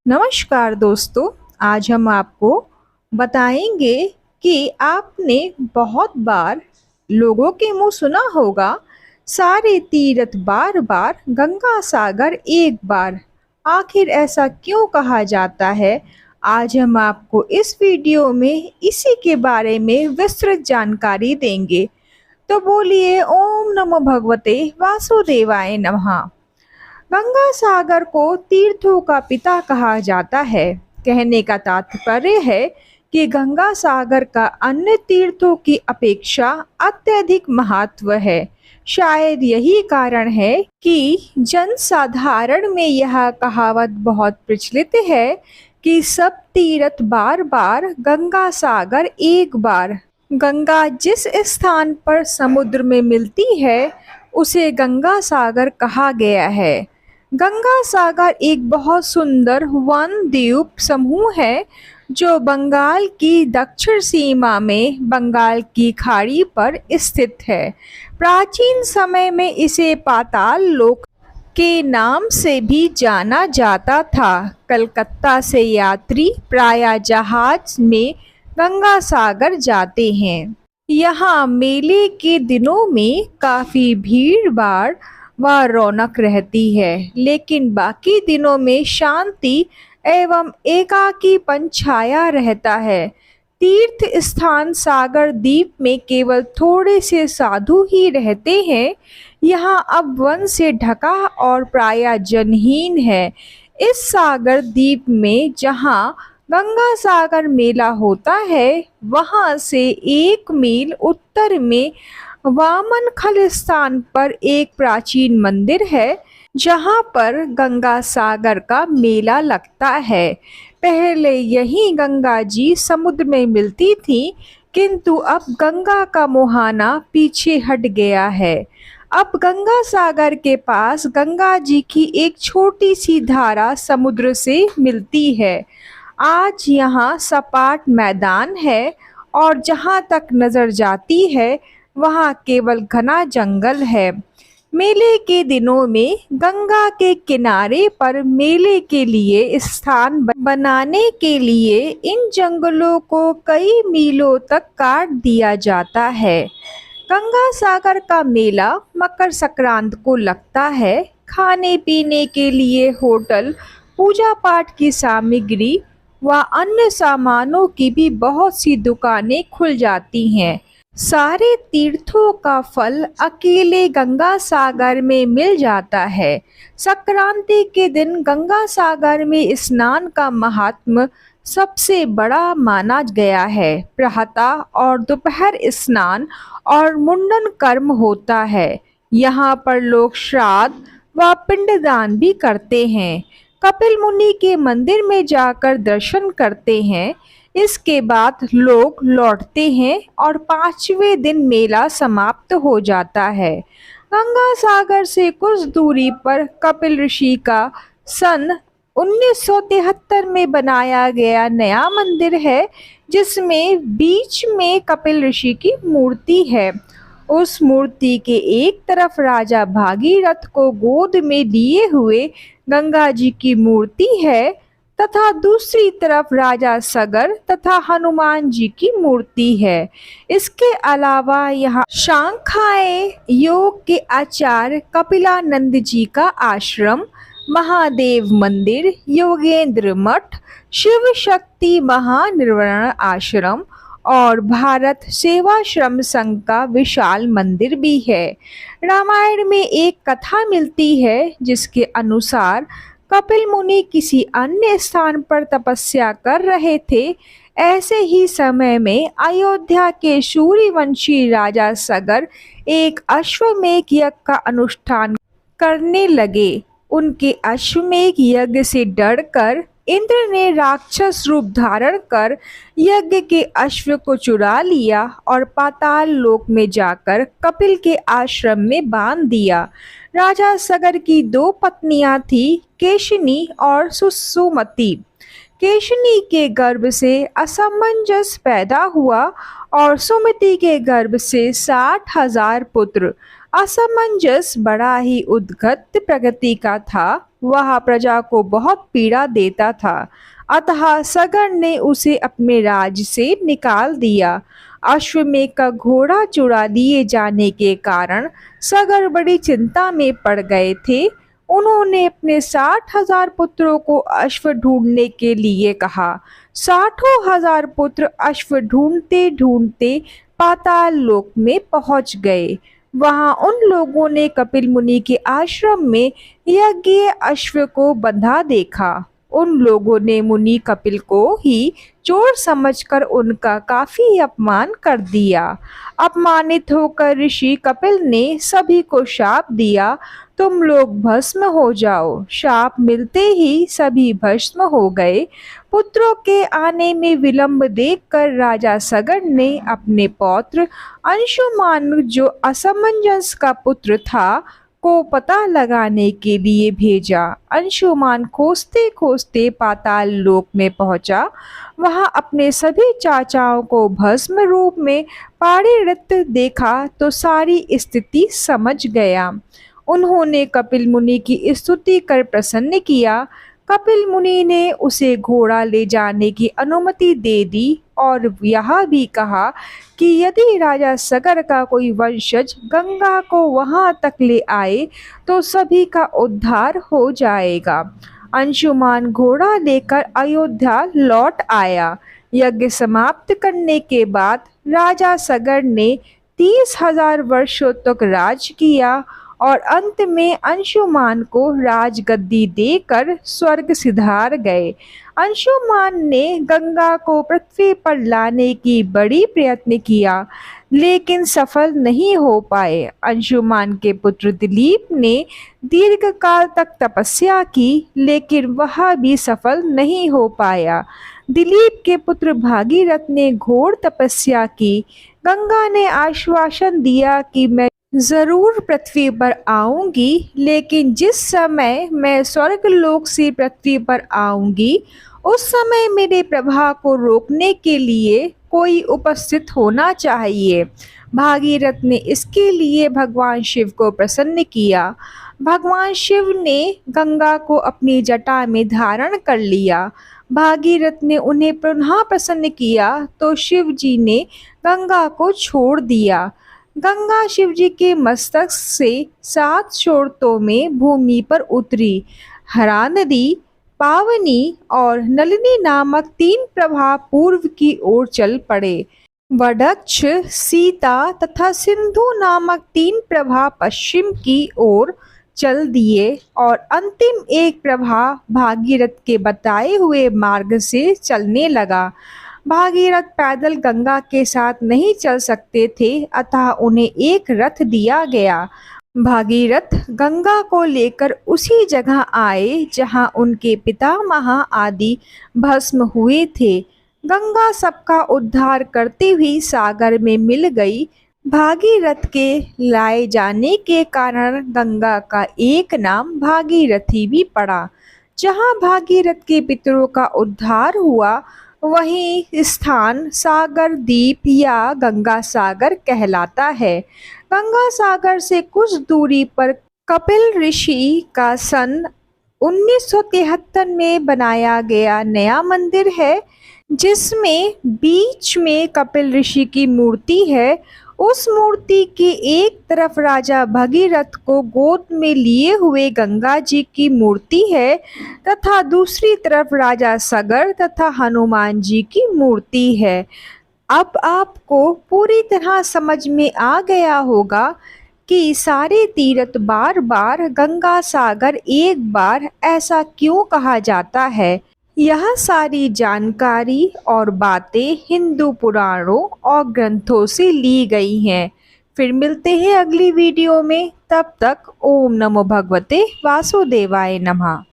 नमस्कार दोस्तों। आज हम आपको बताएंगे कि आपने बहुत बार लोगों के मुंह सुना होगा, सारे तीर्थ बार बार गंगा सागर एक बार। आखिर ऐसा क्यों कहा जाता है? आज हम आपको इस वीडियो में इसी के बारे में विस्तृत जानकारी देंगे। तो बोलिए ओम नमो भगवते वासुदेवाय नमः। गंगा सागर को तीर्थों का पिता कहा जाता है। कहने का तात्पर्य है कि गंगा सागर का अन्य तीर्थों की अपेक्षा अत्यधिक महत्व है। शायद यही कारण है कि जनसाधारण में यह कहावत बहुत प्रचलित है कि सब तीर्थ बार बार गंगा सागर एक बार। गंगा जिस स्थान पर समुद्र में मिलती है उसे गंगा सागर कहा गया है। गंगा सागर एक बहुत सुंदर वन द्वीप समूह है जो बंगाल की दक्षिण सीमा में बंगाल की खाड़ी पर स्थित है। प्राचीन समय में इसे पाताल लोक के नाम से भी जाना जाता था। कलकत्ता से यात्री प्रायः जहाज में गंगा सागर जाते हैं। यहाँ मेले के दिनों में काफी भीड़ भाड़ व रौनक रहती है, लेकिन बाकी दिनों में शांति एवं एकाकीपन छाया रहता है। तीर्थ स्थान सागर द्वीप में केवल थोड़े से साधु ही रहते हैं। यहाँ अब वन से ढका और प्रायः जनहीन है। इस सागर द्वीप में जहाँ गंगा सागर मेला होता है वहां से 1 मील उत्तर में वामन खल स्थान पर एक प्राचीन मंदिर है जहां पर गंगा सागर का मेला लगता है। पहले यही गंगा जी समुद्र में मिलती थी, किंतु अब गंगा का मुहाना पीछे हट गया है। अब गंगा सागर के पास गंगा जी की एक छोटी सी धारा समुद्र से मिलती है। आज यहाँ सपाट मैदान है और जहाँ तक नजर जाती है वहाँ केवल घना जंगल है। मेले के दिनों में गंगा के किनारे पर मेले के लिए स्थान बनाने के लिए इन जंगलों को कई मीलों तक काट दिया जाता है। गंगा सागर का मेला मकर संक्रांत को लगता है। खाने पीने के लिए होटल, पूजा पाठ की सामग्री व अन्य सामानों की भी बहुत सी दुकानें खुल जाती हैं। सारे तीर्थों का फल अकेले गंगा सागर में मिल जाता है। संक्रांति के दिन गंगा सागर में स्नान का महात्म्य सबसे बड़ा माना गया है। प्रातः और दोपहर स्नान और मुंडन कर्म होता है। यहाँ पर लोग श्राद्ध व पिंडदान भी करते हैं। कपिल मुनि के मंदिर में जाकर दर्शन करते हैं। इसके बाद लोग लौटते हैं और 5वें दिन मेला समाप्त हो जाता है। गंगा सागर से कुछ दूरी पर कपिल ऋषि का सन 1973 में बनाया गया नया मंदिर है, जिसमें बीच में कपिल ऋषि की मूर्ति है। उस मूर्ति के एक तरफ राजा भागीरथ को गोद में लिए हुए गंगा जी की मूर्ति है तथा दूसरी तरफ राजा सगर तथा हनुमान जी की मूर्ति है। इसके अलावा यहाँ सांख्याय योग के आचार्य कपिलानंद जी का आश्रम, महादेव मंदिर, योगेंद्र मठ, शिव शक्ति महानिर्वाण आश्रम और भारत सेवाश्रम संघ का विशाल मंदिर भी है। रामायण में एक कथा मिलती है जिसके अनुसार कपिल मुनि किसी अन्य स्थान पर तपस्या कर रहे थे। ऐसे ही समय में अयोध्या के सूर्यवंशी राजा सगर एक अश्वमेध यज्ञ का अनुष्ठान करने लगे। उनके अश्वमेध यज्ञ से डरकर इंद्र ने राक्षस रूप धारण कर यज्ञ के अश्व को चुरा लिया और पाताल लोक में जाकर कपिल के आश्रम में बांध दिया। राजा सगर की 2 पत्नियां थी, केशिनी और सुसुमति। केशिनी के गर्भ से असमंजस पैदा हुआ और सुमति के गर्भ से 60,000 पुत्र असमंजस बड़ा ही उद्गत प्रकृति का था। वह प्रजा को बहुत पीड़ा देता था। अतः सगर ने उसे अपने राज्य से निकाल दिया। अश्वमेध का घोड़ा चुरा लिए जाने के कारण सगर बड़ी चिंता में पड़ गए थे। उन्होंने अपने 60,000 पुत्रों को अश्व ढूंढने के लिए कहा। 60,000 पुत्र अश्व ढूंढते ढूंढते पाताल लोक में पहुंच गए। वहां उन लोगों ने कपिल मुनि के आश्रम में यज्ञ अश्व को बंधा देखा। उन लोगों ने मुनि कपिल को ही चोर समझकर उनका काफी अपमान कर दिया। अपमानित होकर ऋषि कपिल ने सभी को शाप दिया, तुम लोग भस्म हो जाओ। शाप मिलते ही सभी भस्म हो गए। पुत्रों के आने में विलंब देखकर राजा सगर ने अपने पौत्र अंशुमान, जो असमंजस का पुत्र था, को पता लगाने के लिए भेजा। अंशुमान खोजते खोजते पाताल लोक में पहुंचा। वहां अपने सभी चाचाओं को भस्म रूप में पाड़ित देखा तो सारी स्थिति समझ गया। उन्होंने कपिल मुनि की स्तुति कर प्रसन्न किया। कपिल मुनि ने उसे घोड़ा ले जाने की अनुमति दे दी और यह भी कहा कि यदि राजा सगर का कोई वंशज गंगा को वहां तक ले आए तो सभी का उद्धार हो जाएगा। अंशुमान घोड़ा लेकर अयोध्या लौट आया। यज्ञ समाप्त करने के बाद राजा सगर ने 30,000 वर्षों तक राज किया और अंत में अंशुमान को राजगद्दी देकर स्वर्ग सिधार गए। अंशुमान ने गंगा को पृथ्वी पर लाने की बड़ी प्रयत्न किया, लेकिन सफल नहीं हो पाए। अंशुमान के पुत्र दिलीप ने दीर्घ काल तक तपस्या की, लेकिन वह भी सफल नहीं हो पाया। दिलीप के पुत्र भागीरथ ने घोर तपस्या की। गंगा ने आश्वासन दिया कि मैं जरूर पृथ्वी पर आऊंगी, लेकिन जिस समय मैं स्वर्गलोक से पृथ्वी पर आऊंगी उस समय मेरे प्रवाह को रोकने के लिए कोई उपस्थित होना चाहिए। भागीरथ ने इसके लिए भगवान शिव को प्रसन्न किया। भगवान शिव ने गंगा को अपनी जटा में धारण कर लिया। भागीरथ ने उन्हें पुनः प्रसन्न किया तो शिव जी ने गंगा को छोड़ दिया। गंगा शिवजी के मस्तक से 7 शोरतों में भूमि पर उतरी। हरा नदी, पावनी और नलिनी नामक 3 प्रवाह पूर्व की ओर चल पड़े। वडक्ष, सीता तथा सिंधु नामक 3 प्रवाह पश्चिम की ओर चल दिए और अंतिम एक प्रवाह भागीरथ के बताए हुए मार्ग से चलने लगा। भागीरथ पैदल गंगा के साथ नहीं चल सकते थे, अतः उन्हें एक रथ दिया गया। भागीरथ गंगा को लेकर उसी जगह आए जहां उनके पितामह आदि भस्म हुए थे। गंगा सबका उद्धार करती हुई सागर में मिल गई। भागीरथ के लाए जाने के कारण गंगा का एक नाम भागीरथी भी पड़ा। जहां भागीरथ के पितरों का उद्धार हुआ वही स्थान सागर द्वीप या गंगा सागर कहलाता है। गंगा सागर से कुछ दूरी पर कपिल ऋषि का सन 1973 में बनाया गया नया मंदिर है, जिसमें बीच में कपिल ऋषि की मूर्ति है। उस मूर्ति के एक तरफ राजा भगीरथ को गोद में लिए हुए गंगा जी की मूर्ति है तथा दूसरी तरफ राजा सगर तथा हनुमान जी की मूर्ति है। अब आपको पूरी तरह समझ में आ गया होगा कि सारे तीर्थ बार बार गंगा सागर एक बार ऐसा क्यों कहा जाता है। यह सारी जानकारी और बातें हिंदू पुराणों और ग्रंथों से ली गई हैं। फिर मिलते हैं अगली वीडियो में। तब तक ओम नमो भगवते वासुदेवाय नमः।